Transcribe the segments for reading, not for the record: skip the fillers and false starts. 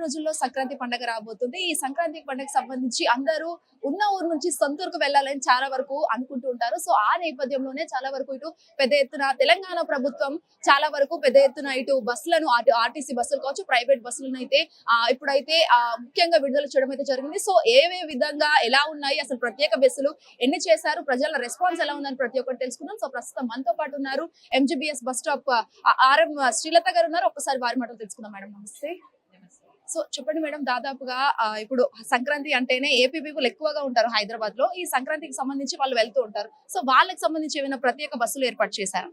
రోజుల్లో సంక్రాంతి పండుగ రాబోతుంది. ఈ సంక్రాంతి పండుగకి సంబంధించి అందరూ ఉన్న ఊరు నుంచి సొంత ఊరుకు వెళ్ళాలని చాలా వరకు అనుకుంటూ ఉంటారు. సో ఆ నేపథ్యంలోనే చాలా వరకు ఇటు పెద్ద ఎత్తున తెలంగాణ ప్రభుత్వం చాలా వరకు పెద్ద ఎత్తున ఇటు బస్సులను ఆర్టీసీ బస్సులు కావచ్చు, ప్రైవేట్ బస్సులను అయితే ఇప్పుడైతే ముఖ్యంగా విడుదల చేయడం అయితే జరిగింది. సో ఏ విధంగా ఎలా ఉన్నాయి, అసలు ప్రత్యేక బస్సులు ఎన్ని చేశారు, ప్రజల రెస్పాన్స్ ఎలా ఉందని ప్రతి ఒక్కటి తెలుసుకుందాం. సో ప్రస్తుతం మనతో పాటు ఉన్నారు MGBS bus stop RM Srilatha గారు ఉన్నారు. ఒక్కసారి వారి మాటలు తెలుసుకుందాం. మేడం నమస్తే. సో చెప్పండి మేడం, దాదాపుగా ఇప్పుడు సంక్రాంతి అంటేనే ఏపీ పీపుల్ ఎక్కువగా ఉంటారు హైదరాబాద్ లో. ఈ సంక్రాంతికి సంబంధించి వాళ్ళు వెళ్తూ ఉంటారు. సో వాళ్ళకి సంబంధించి ఏమైనా ప్రత్యేక బస్సులు ఏర్పాటు చేశారు?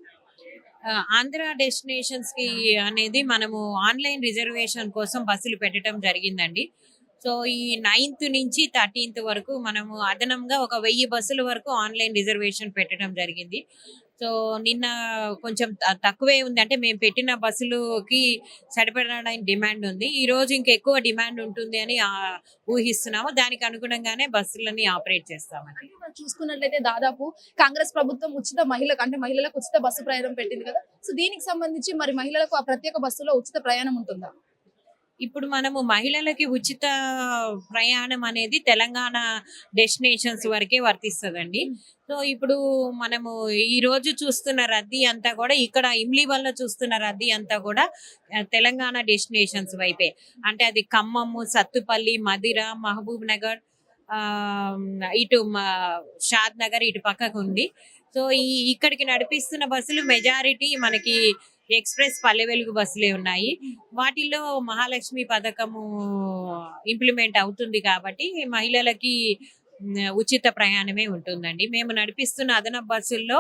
ఆంధ్ర డెస్టినేషన్స్ కి అనేది మనము ఆన్లైన్ రిజర్వేషన్ కోసం బస్సులు పెట్టడం జరిగిందండి. సో ఈ 9th నుంచి 13th వరకు మనము అదనంగా ఒక 1000 బస్సుల వరకు ఆన్లైన్ రిజర్వేషన్ పెట్టడం జరిగింది. సో నిన్న కొంచెం తక్కువే ఉంది, అంటే మేము పెట్టిన బస్సులకి సరిపడడానికి డిమాండ్ ఉంది. ఈ రోజు ఇంకా ఎక్కువ డిమాండ్ ఉంటుంది అని ఊహిస్తున్నాము. దానికి అనుగుణంగానే బస్సులని ఆపరేట్ చేస్తామండి. చూసుకున్నట్లయితే దాదాపు కాంగ్రెస్ ప్రభుత్వం ఉచిత మహిళలకు ఉచిత బస్సు ప్రయాణం పెట్టింది కదా. సో దీనికి సంబంధించి మరి మహిళలకు ఆ ప్రత్యేక బస్సులో ఉచిత ప్రయాణం ఉంటుందా? ఇప్పుడు మనము మహిళలకి ఉచిత ప్రయాణం అనేది తెలంగాణ డెస్టినేషన్స్ వరకే వర్తిస్తుందండి. సో ఇప్పుడు మనము ఈ రోజు చూస్తున్న రద్దీ అంతా కూడా ఇక్కడ ఇమ్లీవల్లో చూస్తున్న రద్దీ అంతా కూడా తెలంగాణ డెస్టినేషన్స్ వైపే. అంటే అది ఖమ్మము, సత్తుపల్లి, మదిర, మహబూబ్ నగర్, ఇటు షాద్ నగర్ ఇటు పక్కకు ఉంది. సో ఇక్కడికి నడిపిస్తున్న బస్సులు మెజారిటీ మనకి ఎక్స్ప్రెస్ పల్లె వెలుగు బస్సులే ఉన్నాయి. వాటిల్లో మహాలక్ష్మి పథకము ఇంప్లిమెంట్ అవుతుంది కాబట్టి మహిళలకి ఉచిత ప్రయాణమే ఉంటుందండి. మేము నడిపిస్తున్న అదనపు బస్సుల్లో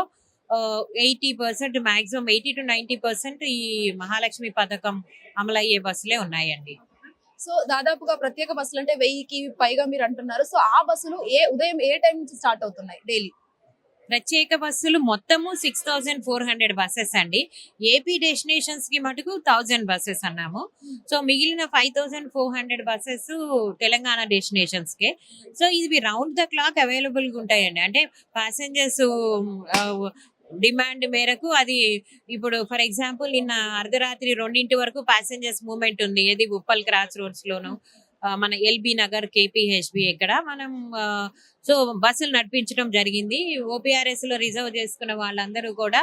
80%, మాక్సిమం 80 to 90% ఈ మహాలక్ష్మి పథకం అమలయ్యే బస్సులే ఉన్నాయండి. సో దాదాపుగా ప్రత్యేక బస్సులు అంటే 1000కి పైగా మీరు అంటున్నారు. సో ఆ బస్సులు ఉదయం ఏ టైం నుంచి స్టార్ట్ అవుతున్నాయి డైలీ? ప్రత్యేక బస్సులు మొత్తము 6400 బస్సెస్ అండి. ఏపీ డెస్టినేషన్స్ కి మటుకు 1000 బస్సెస్ అన్నాము. సో మిగిలిన 5400 బస్సెస్ తెలంగాణ డెస్టినేషన్స్ కే. సో ఇవి రౌండ్ ద క్లాక్ అవైలబుల్ గా ఉంటాయండి. అంటే ప్యాసింజర్స్ డిమాండ్ మేరకు అది ఇప్పుడు ఫర్ ఎగ్జాంపుల్ నిన్న అర్ధరాత్రి 2 వరకు ప్యాసింజర్స్ మూవ్మెంట్ ఉంది. ఏది ఉప్పల్ క్రాస్ రోడ్స్ లోను, మన ఎల్బీ నగర్, కేపీహెచ్బి ఇక్కడ మనం సో బస్సులు నడిపించడం జరిగింది. ఓపీఆర్ఎస్ లో రిజర్వ్ చేసుకున్న వాళ్ళందరూ కూడా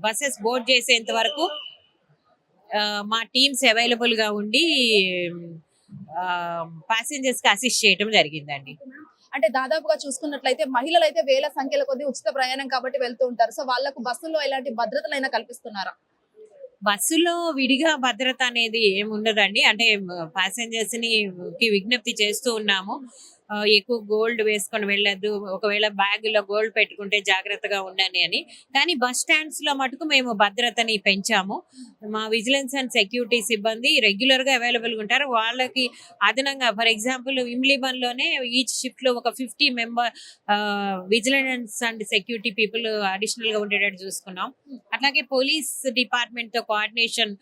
బస్సెస్ బోర్డ్ చేసేంత వరకు మా టీమ్స్ అవైలబుల్ గా ఉండి ప్యాసింజర్స్ కి అసిస్ట్ చేయడం జరిగిందండి. అంటే దాదాపుగా చూసుకున్నట్లయితే మహిళలు అయితే వేల సంఖ్యలో కొద్ది ఉచిత ప్రయాణం కాబట్టి వెళ్తూ ఉంటారు. సో వాళ్ళకు బస్సుల్లో ఎలాంటి భద్రతలైనా కల్పిస్తున్నారా? బస్సులో విడిగా భద్రత అనేది ఏమి ఉండదండి. అంటే ప్యాసింజర్స్ కి విజ్ఞప్తి చేస్తూ ఉన్నాము, ఎక్కువ గోల్డ్ వేసుకొని వెళ్ళొద్దు, ఒకవేళ బ్యాగ్ లో గోల్డ్ పెట్టుకుంటే జాగ్రత్తగా ఉండండి అని. కానీ బస్ స్టాండ్స్ లో మటుకు మేము భద్రతని పెంచాము. మా విజిలెన్స్ అండ్ సెక్యూరిటీ సిబ్బంది రెగ్యులర్ గా అవైలబుల్ గా ఉంటారు. వాళ్ళకి అదనంగా ఫర్ ఎగ్జాంపుల్ ఇమ్లీబన్ లోనే ఈచ్ షిఫ్ట్ లో ఒక 50 member vigilance and security people additional గా ఉండేటట్టు చూసుకున్నాం. అట్లాగే పోలీస్ డిపార్ట్మెంట్ తో కోఆర్డినేషన్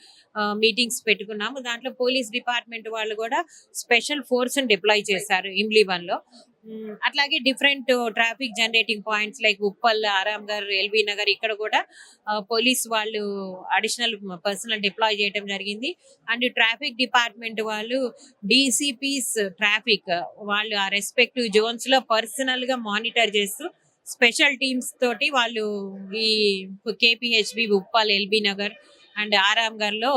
మీటింగ్స్ పెట్టుకున్నాము. దాంట్లో పోలీస్ డిపార్ట్మెంట్ వాళ్ళు కూడా స్పెషల్ ఫోర్స్ డిప్లాయ్ చేశారు ఇమ్లీబన్ లో. అట్లాగే different traffic generating points like Uppal, Aramghar, LB Nagar ఇక్కడ కూడా పోలీస్ వాళ్ళు అడిషనల్ పర్సనల్ డిప్లాయ్ చేయడం జరిగింది. అండ్ ట్రాఫిక్ డిపార్ట్మెంట్ వాళ్ళు డీసీపీస్ ట్రాఫిక్ వాళ్ళు ఆ రెస్పెక్టివ్ జోన్స్ లో పర్సనల్ గా మానిటర్ చేస్తూ స్పెషల్ టీమ్స్ తోటి వాళ్ళు ఈ KPHB, Uppal, LB Nagar and Aramghar లో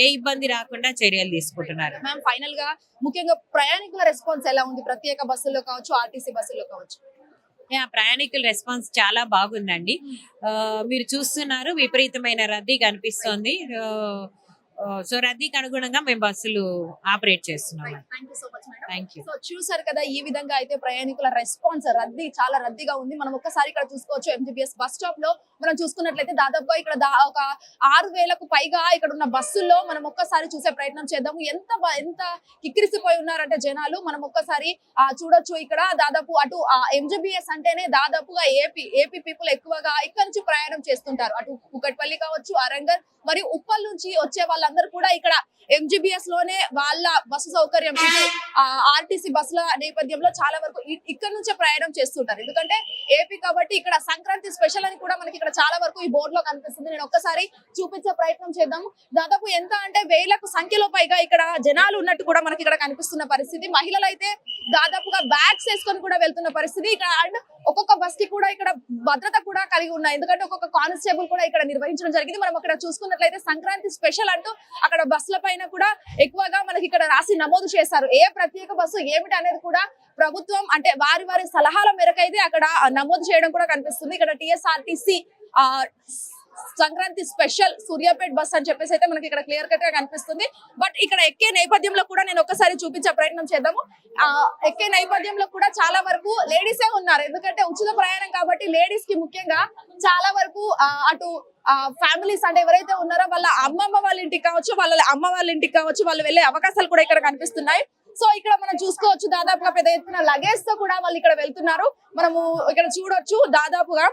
ఏ ఇబ్బంది రాకుండా చర్యలు తీసుకుంటున్నారు. మ్యామ్ ఫైనల్ గా ముఖ్యంగా ప్రయాణికుల రెస్పాన్స్ ఎలా ఉంది? ప్రత్యేక బస్సుల్లో కావచ్చు, ఆర్టీసీ బస్సుల్లో కావచ్చు. ప్రయాణికుల రెస్పాన్స్ చాలా బాగుందండి. మీరు చూస్తున్నారు, విపరీతమైన రద్దీ కనిపిస్తోంది. సో రద్దీకి అనుగుణంగా మేము బస్సులు ఆపరేట్ చేస్తున్నాం. Thank you. సో చూసారు కదా, ఈ విధంగా అయితే ప్రయాణికుల రెస్పాన్స్ చాలా రద్దీగా ఉంది. మనం ఒక్కసారి ఇక్కడ చూసుకోవచ్చు ఎంజీబీఎస్ బస్ స్టాప్ లో మనం చూసుకున్నట్లయితే దాదాపుగా ఇక్కడ ఒక 6000కు పైగా ఇక్కడ ఉన్న బస్సుల్లో మనం ఒక్కసారి చూసే ప్రయత్నం చేద్దాము. ఎంత కిక్కిరిసిపోయి ఉన్నారంటే జనాలు. మనం ఒక్కసారి చూడొచ్చు. ఇక్కడ దాదాపు అటు ఎంజీబీఎస్ అంటేనే దాదాపుగా ఏపీ పీపుల్ ఎక్కువగా ఇక్కడ నుంచి ప్రయాణం చేస్తుంటారు. అటు కుకట్పల్లి కావచ్చు, అరంగర్ మరియు ఉప్పల్ నుంచి వచ్చే వాళ్ళ వాళ్ళందరూ కూడా ఇక్కడ ఎంజీబీఎస్ లోనే వాళ్ళ బస్సు సౌకర్యం ఆర్టీసీ బస్సుల నేపథ్యంలో చాలా వరకు ఇక్కడ నుంచే ప్రయాణం చేస్తుంటారు. ఎందుకంటే ఏపీ కాబట్టి ఇక్కడ సంక్రాంతి స్పెషల్ అని కూడా మనకి ఇక్కడ చాలా వరకు ఈ బోర్డు లో కనిపిస్తుంది. నేను ఒక్కసారి చూపించే ప్రయత్నం చేద్దాము. దాదాపు ఎంత అంటే వేలకు సంఖ్యలో పైగా ఇక్కడ జనాలు ఉన్నట్టు కూడా మనకి ఇక్కడ కనిపిస్తున్న పరిస్థితి. మహిళలు అయితే దాదాపుగా బ్యాగ్స్ వేసుకొని కూడా వెళ్తున్న పరిస్థితి ఇక్కడ. అండ్ ఒక్కొక్క బస్ కి కూడా ఇక్కడ భద్రత కూడా కలిగి ఉన్నాయి. ఎందుకంటే ఒక్కొక్క కానిస్టేబుల్ కూడా ఇక్కడ నిర్వహించడం జరిగింది. మనం అక్కడ చూసుకున్నట్లయితే సంక్రాంతి స్పెషల్ అంటూ అక్కడ బస్సుల పైన కూడా ఎక్కువగా మనకి ఇక్కడ రాసి నమోదు చేశారు. ఏ ప్రత్యేక బస్సు ఏమిటి అనేది కూడా ప్రభుత్వం అంటే వారి సలహాల మేరకు అయితే అక్కడ నమోదు చేయడం కూడా కనిపిస్తుంది. ఇక్కడ TSRTC Sankranti special Suryapet bus అని చెప్పేసి అయితే మనకి ఇక్కడ క్లియర్ కట్ గా కనిపిస్తుంది. బట్ ఇక్కడ ఎక్కే నేపథ్యంలో కూడా నేను ఒకసారి చూపించే ప్రయత్నం చేద్దాము. ఎక్కే నేపథ్యంలో కూడా చాలా వరకు లేడీసే ఉన్నారు. ఎందుకంటే ఉచిత ప్రయాణం కాబట్టి లేడీస్ కి ముఖ్యంగా చాలా వరకు అటు ఫ్యామిలీస్ అంటే ఎవరైతే ఉన్నారో వాళ్ళ అమ్మమ్మ వాళ్ళ ఇంటికి కావచ్చు, వాళ్ళ అమ్మ వాళ్ళ ఇంటికి కావచ్చు, వాళ్ళు వెళ్లే అవకాశాలు కూడా ఇక్కడ కనిపిస్తున్నాయి. సో ఇక్కడ మనం చూసుకోవచ్చు దాదాపుగా పెద్ద ఎత్తున లగేజ్ తో కూడా వాళ్ళు ఇక్కడ వెళ్తున్నారు. మనము ఇక్కడ చూడొచ్చు దాదాపుగా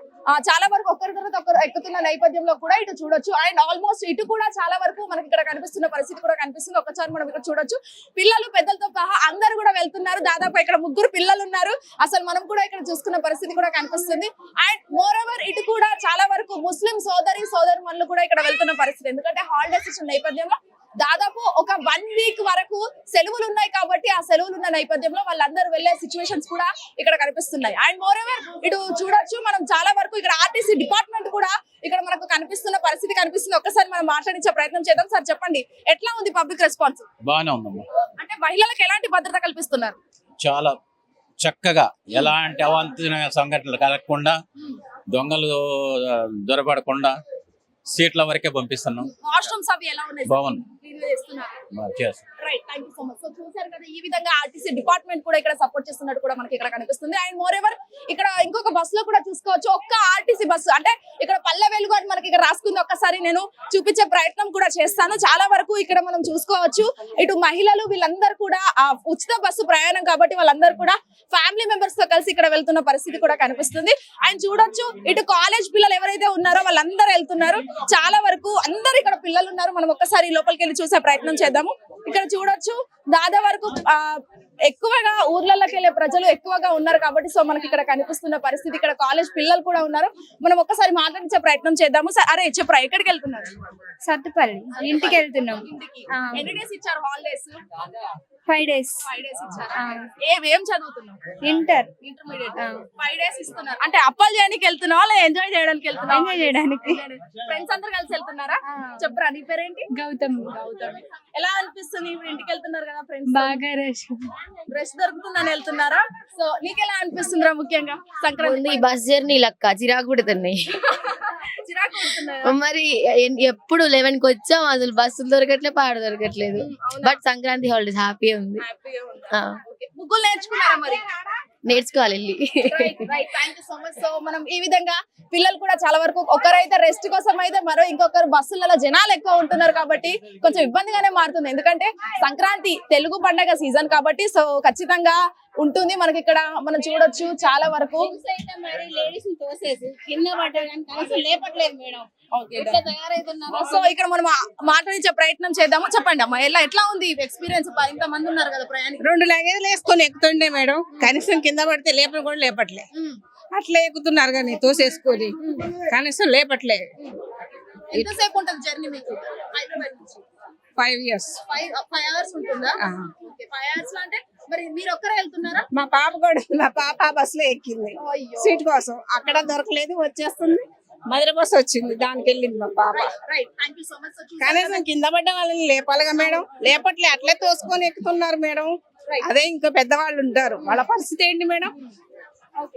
చాలా వరకు ఒకరి తర్వాత ఒకరు ఎక్కుతున్న నేపథ్యంలో కూడా ఇటు చూడొచ్చు. అండ్ ఆల్మోస్ట్ ఇటు కూడా చాలా వరకు మనకి ఇక్కడ కనిపిస్తున్న పరిస్థితి కూడా కనిపిస్తుంది. ఒకసారి మనం ఇక్కడ చూడొచ్చు పిల్లలు పెద్దలతో సహా అందరు కూడా వెళ్తున్నారు. దాదాపు ఇక్కడ 3 పిల్లలు ఉన్నారు. అసలు మనం కూడా ఇక్కడ చూసుకున్న పరిస్థితి కూడా కనిపిస్తుంది. అండ్ మోర్ ఓవర్ ఇటు కూడా చాలా వరకు ముస్లిం సోదరుమణులు కూడా ఇక్కడ వెళ్తున్న పరిస్థితి. ఎందుకంటే హాలిడేస్ ఇచ్చిన నేపథ్యంలో దాదాపు ఒక 1 వీక్ వరకు సెలవులు ఉన్నాయి కాబట్టి ఆ సెలవులు ఉన్న నేపథ్యంలో వాళ్ళందరూ వెళ్లే సిచ్యువేషన్స్ కూడా ఇక్కడ కనిపిస్తున్నాయి. అండ్ మోర్ ఓవర్ ఇటు చూడొచ్చు మనం చాలా వరకు ఇక్కడ ఆర్టీసీ డిపార్ట్మెంట్ కూడా ఇక్కడ మనకు కనిపిస్తున్న పరిస్థితి కనిపిస్తుంది. ఒక్కసారి మనం మాట్లాడించే ప్రయత్నం చేద్దాం. సార్ చెప్పండి, ఎట్లా ఉంది పబ్లిక్ రెస్పాన్స్? బాగానే ఉందమ్మా. అంటే మహిళలకు ఎలాంటి భద్రత కల్పిస్తున్నారు? చాలా చక్కగా ఎలాంటి అవాంఛనీయ సంఘటనలు కలగకుండా, దొంగలు దొరకబడకుండా సీట్ల వరకే పంపిస్తున్నాం. వాష్రూమ్స్ అవి ఎలా ఉన్నాయి? బాగుంది. Right, thank you so much. So చూశారు కదా, ఈ విధంగా ఆర్టీసీ డిపార్ట్మెంట్ కూడా ఇక్కడ సపోర్ట్ చేస్తున్నట్టు కూడా మనకి ఇక్కడ కనిపిస్తుంది. అండ్ మోర్ ఎవర్ ఇక్కడ ఇంకొక బస్ లో కూడా చూసుకోవచ్చు. ఒక్క ఆర్టీసీ బస్సు అంటే ఇక్కడ పల్లె వెలుగు అని మనకి ఇక్కడ రాసుకుంది. ఒక్కసారి నేను చూపించే ప్రయత్నం కూడా చేస్తాను. చాలా వరకు ఇక్కడ మనం చూసుకోవచ్చు ఇటు మహిళలు వీళ్ళందరూ కూడా ఉచిత బస్సు ప్రయాణం కాబట్టి వాళ్ళందరూ కూడా ఫ్యామిలీ మెంబర్స్ తో కలిసి ఇక్కడ వెళ్తున్న పరిస్థితి కూడా కనిపిస్తుంది. అండ్ చూడొచ్చు ఇటు కాలేజ్ పిల్లలు ఎవరైతే ఉన్నారో వాళ్ళందరూ వెళ్తున్నారు. చాలా వరకు అందరు ఇక్కడ పిల్లలు ఉన్నారు. మనం ఒక్కసారి లోపలికి వెళ్ళి చూసే ప్రయత్నం చేద్దాము. ఇక్కడ చూడొచ్చు దాదాపు వరకు ఎక్కువగా ఊర్లలోకి వెళ్ళే ప్రజలు ఎక్కువగా ఉన్నారు కాబట్టి సో మనకి ఇక్కడ కనిపిస్తున్న పరిస్థితి. ఇక్కడ కాలేజ్ పిల్లలు కూడా ఉన్నారు. మనం ఒక్కసారి మాట్లాడించే ప్రయత్నం చేద్దాము. అరే చెప్పరా, ఎక్కడికి వెళ్తున్నారు? సత్తుపల్లి ఇంటికి వెళ్తున్నాం. ఎన్ని డేస్ ఇచ్చారు హాలిడేస్? 5 days. 5 days ఇచ్చారు. ఏం చదువుతున్నావు? ఇంటర్మీడియట్. 5 days ఇస్తున్నారు అంటే అప్పాలు చేయడానికి వెళ్తున్నావా లేదా ఎంజాయ్ చేయడానికి వెళ్తున్నావా? ఎంజాయ్ చేయడానికి. ఫ్రెండ్స్ అందరు కలిసి వెళ్తున్నారా? చెప్పరా, నీ పేరేంటి? గౌతమ్. ఎలా అనిపిస్తుంది ఇప్పుడు ఇంటికి వెళ్తున్నారు కదా ఫ్రెండ్స్? బాగా రష్ దొరుకుతుందని వెళ్తున్నారా? సో నీకు ఎలా అనిపిస్తుందిరా? ముఖ్యంగా సంక్రాంతి బస్ జర్నీ లక్క చిరాకు పుడుతున్నాయి. చిరాకు పడుతున్నారు మరి ఎప్పుడు 11 కి వచ్చాం, అసలు బస్సులు దొరకట్లేదు, పాడు దొరకట్లేదు. బట్ సంక్రాంతి హాలిడేస్ హ్యాపీ ఉంది. ముగ్గులు నేర్చుకున్నారా మరి? నేర్చుకోవాలి వెళ్ళి. Thank you so much. సో మనం ఈ విధంగా పిల్లలు కూడా చాలా వరకు ఒకరైతే రెస్ట్ కోసం అయితే మరో ఇంకొకరు బస్సులలో జనాలు ఎక్కువ ఉంటున్నారు కాబట్టి కొంచెం ఇబ్బందిగానే మారుతుంది. ఎందుకంటే సంక్రాంతి తెలుగు పండగ సీజన్ కాబట్టి సో ఖచ్చితంగా ఉంటుంది. మనకి ఇక్కడ మనం చూడొచ్చు చాలా వరకు సో ఇక్కడ మనం మాట్లాడించే ప్రయత్నం చేద్దాము. చెప్పండి అమ్మా, ఎట్లా ఉంది ఎక్స్పీరియన్స్? ఇంత మంది ఉన్నారు కదా ప్రయాణికులు. 2 లగేజ్లు వేసుకొని ఎక్కుతుండే మేడం, కనీసం కింద పడితే లేపలు కూడా లేపట్లే. అట్లా ఎక్కుతున్నారు కానీ తోసేసుకొని కనీసం లేపట్లే. ఎంతసేపు ఉంటుంది జర్నీ మీకు హైదరాబాద్ నుంచి? 5 years. 5 hours ఉంటుందా? 5 hours లో అంటే మరి మీరు ఒక్కరే వెళ్తున్నారా? మా పాప కూడా, మా పాప బస్సులో ఎక్కింది సీట్ కోసం, అక్కడ దొరకలేదు, వచ్చేస్తుంది. మధుర బస్సు వచ్చింది, దానికి వెళ్ళింది మా పాప. Thank you so much. కనీసం కింద పడ్డ వాళ్ళని లేపాలిగా మేడం, లేపట్లే, అట్లే తోసుకొని ఎక్కుతున్నారు మేడం. అదే ఇంకా పెద్దవాళ్ళు ఉంటారు, వాళ్ళ పరిస్థితి ఏంటి మేడం?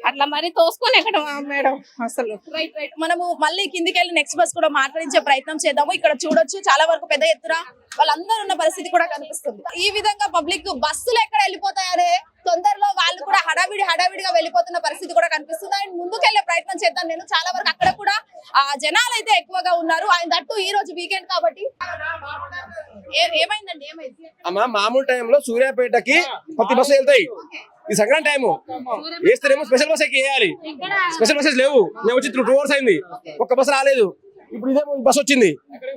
అట్లా మరి తోసుకొని ఎక్కడ మేడం అసలు. రైట్. మనము మళ్ళీ కిందికి వెళ్ళి నెక్స్ట్ బస్ కూడా మాట్లాడించే ప్రయత్నం చేద్దాము. ఇక్కడ చూడొచ్చు చాలా వరకు పెద్ద ఎత్తున వాళ్ళందరూ ఉన్న పరిస్థితి కూడా కనిపిస్తుంది. ఈ విధంగా పబ్లిక్ బస్సులు ఎక్కడ వెళ్ళిపోతాయనే తొందరలో వాళ్ళు కూడా హడావిడిగా వెళ్ళిపోతున్న పరిస్థితి కూడా కనిపిస్తుంది. అండ్ ముందుకెళ్లే ప్రయత్నం చేద్దాం. నేను చాలా వరకు అక్కడ కూడా జనాలు అయితే ఎక్కువగా ఉన్నారు. అండ్ దట్టు ఈ రోజు వీకెండ్ కాబట్టి ఏమైందండి? అమ్మా మామూలు టైంలో సూర్యాపేటకి ప్రతి బస్సు వెళ్తాయి. ఈ సంక్రాంతి టైము వేస్తేనేమో స్పెషల్ బస్ ఎక్కి వేయాలి. స్పెషల్ బస్సెస్ లేవు. నేను వచ్చి 2 hours అయింది, ఒక్క బస్సు రాలేదు. ఇప్పుడు ఇదే బస్ వచ్చింది,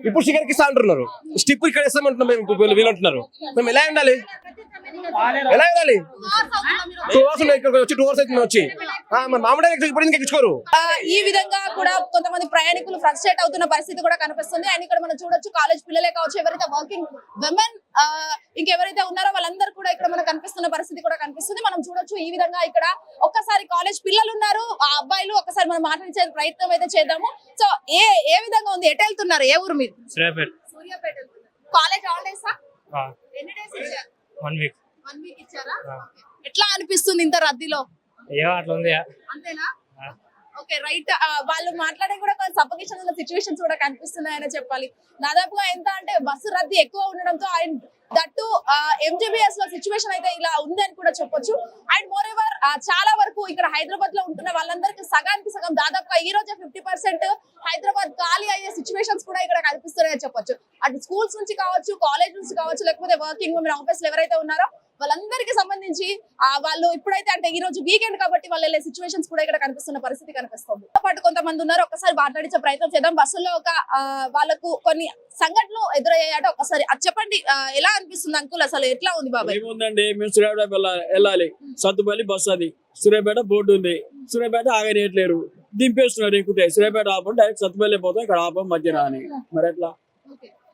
ఇప్పుడు చికెన్ ఇస్తా అంటున్నారు, స్టిప్ ఇక్కడ ఇస్తామంటున్నాం మేము, ఇప్పుడు వీళ్ళు అంటున్నారు. మేము ఎలా ఉండాలి, ఎలా ఉండాలి? 2 hours ఉన్నాయి, ఇక్కడ వచ్చి 2 hours అయితే వచ్చి మామూలుగా ఇప్పుడు ఇంకా ఎక్కించుకోరు. ఈ విధంగా కూడా కొంతమంది ప్రయాణికులు ఫ్రస్ట్రేట్ అవుతున్న పరిస్థితి కూడా కనిపిస్తుంది. అండ్ ఇక్కడ మనం చూడొచ్చు కాలేజ్ పిల్లలే కావచ్చు, ఎవరైతే వర్కింగ్ విమెన్ ఇంకెవరైతే ఉన్నారో వాళ్ళందరూ కూడా ఇక్కడ మనకు కనిపిస్తున్న పరిస్థితి కూడా కనిపిస్తుంది. మనం చూడొచ్చు ఈ విధంగా ఇక్కడ ఒక్కసారి కాలేజ్ పిల్లలు ఉన్నారు, ఆ అబ్బాయిలు ఒక్కసారి మనం మాట్లాడించే ప్రయత్నం అయితే చేద్దాము. సో ఏ విధంగా ఉంది, ఎటు వెళ్తున్నారు, ఏ ఊరు మీరు? సూర్యాపేట. కాలేజ్ హాలిడేస్ ఎన్ని డేస్ ఇచ్చారు? 1 week. 1 week ఇచ్చారా? ఎట్లా అనిపిస్తుంది ఇంత రద్దీలో? అట్లా ఉంది. అంతేనా? Okay right. వాళ్ళు మాట్లాడే కూడా కొంచెం సఫోకేషన్ ఉన్న సిచ్యువేషన్స్ కూడా కనిపిస్తున్నాయని చెప్పాలి. దాదాపుగా ఎంత అంటే బస్సు రద్దీ ఎక్కువ ఉండడంతో అండ్ దట్టు MGBS లో సిచ్యువేషన్ అయితే ఇలా ఉంది అని కూడా చెప్పొచ్చు. అండ్ మోర్ ఎవర్ చాలా వరకు ఇక్కడ హైదరాబాద్ లో ఉంటున్న వాళ్ళందరికీ సగానికి సగం దాదాపుగా ఈ రోజే 50% హైదరాబాద్ ఖాళీ అయ్యే సిచ్యువేషన్స్ కూడా ఇక్కడ కనిపిస్తున్నాయని చెప్పొచ్చు. అటు స్కూల్స్ నుంచి కావచ్చు, కాలేజ్ నుంచి కావచ్చు, లేకపోతే వర్కింగ్ ఉమెన్ ఆఫీస్ లో ఎవరైతే ఉన్నారో వాళ్ళందరికీ సంబంధించి వాళ్ళు ఇప్పుడైతే అంటే ఈ రోజు వీకెండ్ కాబట్టి వాళ్ళు వెళ్ళే సిచ్యువేషన్స్ కూడా ఇక్కడ కనిపిస్తున్న పరిస్థితి కనిపిస్తుంది. పాటు కొంతమంది ఉన్నారు, ఒకసారి మాట్లాడించే ప్రయత్నం చేద్దాం. బస్సులో వాళ్ళకు కొన్ని సంఘటనలు ఎదురయ్యాయట, ఒకసారి అది చెప్పండి. ఎలా అనిపిస్తుంది అంకుల్, అసలు ఎట్లా ఉంది బాబాయ్? ఏముందండి, మేము సూర్యాపేట వెళ్ళాలి, సత్తుపల్లి బస్సు అది, సూర్యాపేట బోర్డు ఉంది, సూర్యాపేట ఆగనియట్లేరు, దింపేస్తున్నారు ఎక్కుతే. సూర్యాపేట ఆపం డైరెక్ట్ సత్తుపల్లి పోతాం, ఇక్కడ ఆపం మధ్యన అని. మరి ఎట్లా,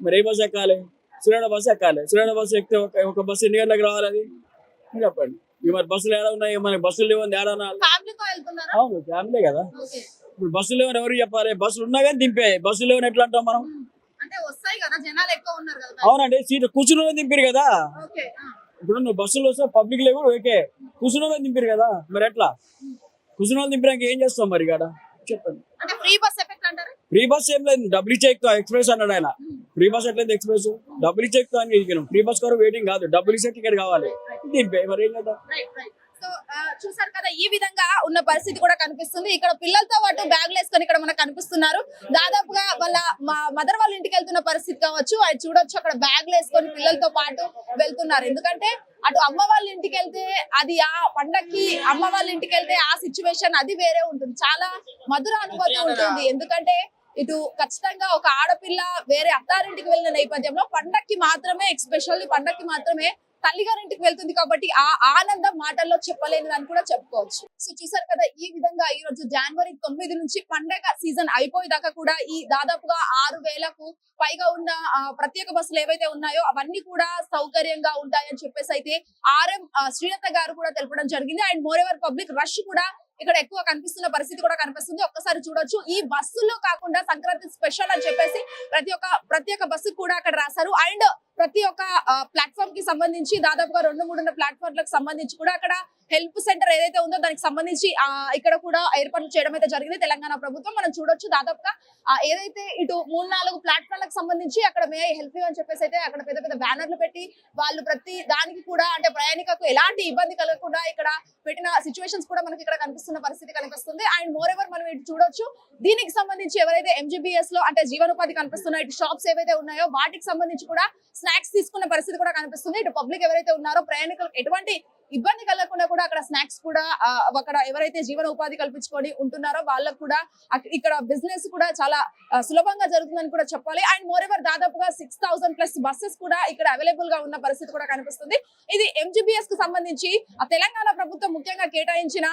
మరి ఏ బస్సు ఎక్కాలి? సూర్యాపేట బస్సు ఎక్కాలి. సూర్యాపేట బస్సు ఎక్కితే ఒక బస్సు ఎన్ని గంటలకు రావాలి? అది చెప్పండి. మరి బస్సులు ఏడా ఉన్నాయి, మన బస్సులు లేవని ఏడా? అవును, ఫ్యామిలీ కదా. ఇప్పుడు బస్సులు లేవని ఎవరు చెప్పాలి? బస్సులు ఉన్నా కానీ దింపే, బస్సులు లేవని ఎట్లా అంటాం మనం? అవునండి, సీట్ కూర్చుని దింపారు కదా. ఇప్పుడు నువ్వు బస్సులో వస్తే పబ్లిక్ లేవు ఓకే, కూర్చుని దింపారు కదా, మరి ఎట్లా? కూర్చుని దింపడానికి ఏం చేస్తాం మరి ఇక్కడ చెప్పండి. ఫ్రీ బస్ ఏం లేదు, డబ్బులు చెక్ ఎక్స్ప్రెస్ అన్నాడు ఆయన. ఫ్రీ బస్ ఎట్లయితే ఎక్స్ప్రెస్, డబ్బులు చెక్ అని ఫ్రీ బస్ కొరకు వెయిటింగ్ కాదు, డబ్బులు ఇచ్చే టికెట్ కావాలి, దింపే. మరి ఏం కదా. సో చూసారు కదా, ఈ విధంగా ఉన్న పరిస్థితి కూడా కనిపిస్తుంది. ఇక్కడ పిల్లలతో పాటు బ్యాగులు వేసుకొని ఇక్కడ మనకు కనిపిస్తున్నారు. దాదాపుగా వాళ్ళ మదర్ వాళ్ళ ఇంటికి వెళ్తున్న పరిస్థితి కావచ్చు, అది చూడొచ్చు. అక్కడ బ్యాగులు వేసుకొని పిల్లలతో పాటు వెళ్తున్నారు. ఎందుకంటే అటు అమ్మ వాళ్ళ ఇంటికి వెళ్తే అది ఆ పండక్కి అమ్మ వాళ్ళ ఇంటికి వెళ్తే ఆ సిచ్యువేషన్ అది వేరే ఉంటుంది, చాలా మధుర అనుభూతి ఉంటుంది. ఎందుకంటే ఇటు ఖచ్చితంగా ఒక ఆడపిల్ల వేరే అత్తారింటికి వెళ్ళిన నేపథ్యంలో పండక్కి మాత్రమే, ఎస్పెషల్లీ పండక్కి మాత్రమే తల్లిగారింటికి వెళ్తుంది కాబట్టి ఆ ఆనందం మాటల్లో చెప్పలేనిదని కూడా చెప్పుకోవచ్చు. సో చూసారు కదా, ఈ విధంగా ఈ రోజు జనవరి 9 నుంచి పండగ సీజన్ అయిపోయేదాకా కూడా ఈ దాదాపుగా 6,000కు పైగా ఉన్న ప్రత్యేక బస్సులు ఏవైతే ఉన్నాయో అవన్నీ కూడా సౌకర్యంగా ఉంటాయని చెప్పేసి అయితే RM శ్రీలత గారు కూడా తెలపడం జరిగింది. And more ever public rush కూడా ఇక్కడ ఎక్కువ కనిపిస్తున్న పరిస్థితి కూడా కనిపిస్తుంది. ఒక్కసారి చూడొచ్చు, ఈ బస్సుల్లో కాకుండా సంక్రాంతి స్పెషల్ అని చెప్పేసి ప్రత్యేక బస్సు కూడా అక్కడ రాశారు. అండ్ ప్రతి ఒక్క ప్లాట్ఫామ్ కి సంబంధించి దాదాపుగా 2-3 ప్లాట్ఫామ్లకు సంబంధించి కూడా అక్కడ హెల్ప్ సెంటర్ ఏదైతే ఉందో దానికి సంబంధించి ఇక్కడ కూడా ఏర్పాటు చేయడం అయితే జరిగింది తెలంగాణ ప్రభుత్వం. మనం చూడొచ్చు దాదాపుగా ఏదైతే ఇటు 3-4 ప్లాట్ఫామ్లకు సంబంధించి అక్కడ మే హెల్ప్ అని చెప్పేసి అయితే అక్కడ పెద్ద పెద్ద బ్యానర్లు పెట్టి వాళ్ళు ప్రతి దానికి కూడా అంటే ప్రయాణికులకు ఎలాంటి ఇబ్బంది కలగకుండా ఇక్కడ పెట్టిన సిచ్యువేషన్స్ కూడా మనకి ఇక్కడ కనిపిస్తున్న పరిస్థితి కనిపిస్తుంది. అండ్ మోర్ ఎవర్ మనం ఇటు చూడొచ్చు, దీనికి సంబంధించి ఎవరైతే MGBS లో అంటే జీవనోపాధి కనిపిస్తున్న ఇటు షాప్స్ ఏవైతే ఉన్నాయో వాటికి సంబంధించి కూడా స్నాక్స్ తీసుకున్న పరిస్థితి కూడా కనిపిస్తుంది. ఇటు పబ్లిక్ ఎవరైతే ఉన్నారో ప్రయాణికులకు ఎటువంటి ఇబ్బంది కలగకుండా కూడా అక్కడ స్నాక్స్ కూడా అక్కడ ఎవరైతే జీవన ఉపాధి కల్పించుకొని ఉంటున్నారో వాళ్ళకు కూడా ఇక్కడ బిజినెస్ కూడా చాలా సులభంగా జరుగుతుందని కూడా చెప్పాలి. అండ్ మోర్ ఎవర్ దాదాపుగా 6,000+ బస్సెస్ కూడా ఇక్కడ అవైలబుల్ గా ఉన్న పరిస్థితి కూడా కనిపిస్తుంది. ఇది MGBS కు సంబంధించి తెలంగాణ ప్రభుత్వం ముఖ్యంగా కేటాయించిన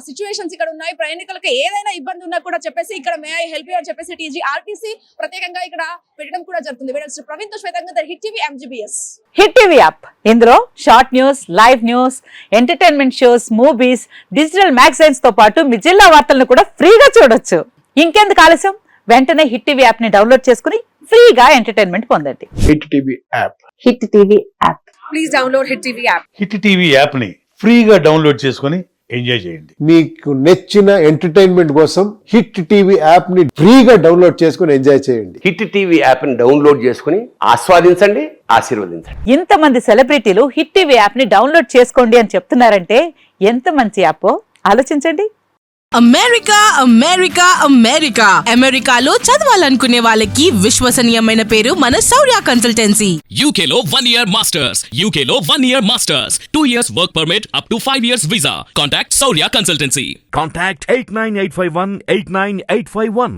సిచ్యువేషన్స్ ఇక్కడ ఉన్నాయి. ప్రయాణికులకు ఏదైనా ఇబ్బంది ఉన్నా కూడా చెప్పేసి ఇక్కడ మే ఐ హెల్ప్ యూ అని చెప్పేసి TGRTC ప్రత్యేకంగా ఇక్కడ పెట్టడం కూడా జరుగుతుంది. ప్రవీణ్ తో శ్వేతంగా Hit TV MGBS. Hit TV app, ఇందులో short news, live news, entertainment shows, movies, digital magazines తో పాటు మీ జిల్లా వార్తలను కూడా ఫ్రీగా చూడొచ్చు. ఇంకెందుకు ఆలస్యం, వెంటనే హిట్ టీవీ యాప్ ని డౌన్లోడ్ చేసుకుని ఫ్రీగా ఎంటర్టైన్మెంట్ పొందండి. Hit TV app. Hit TV app. Please download hit TV app. Hit TV app ని ఫ్రీగా డౌన్లోడ్ చేసుకుని ఎంజాయ్ చేయండి. మీకు నచ్చిన ఎంటర్టైన్మెంట్ కోసం హిట్ టీవీ యాప్ ని ఫ్రీగా డౌన్లోడ్ చేసుకుని ఎంజాయ్ చేయండి. హిట్ టీవీ యాప్ ని డౌన్లోడ్ చేసుకుని ఆస్వాదించండి, ఆశీర్వదించండి. ఇంతమంది సెలబ్రిటీలు హిట్ టీవీ యాప్ ని డౌన్లోడ్ చేసుకోండి అని చెప్తున్నారంటే ఎంత మంచి యాప్ ఆలోచించండి. అమెరికా అమెరికా అమెరికా అమెరికాలో చదవాలనుకునే వాళ్ళకి విశ్వసనీయమైన పేరు మన శౌర్య కన్సల్టెన్సీ. UK లో 1 year masters, UK లో 1 year masters, 2 years work permit up to 5 years visa. Contact Saurya Consultancy. Contact 89851 89851.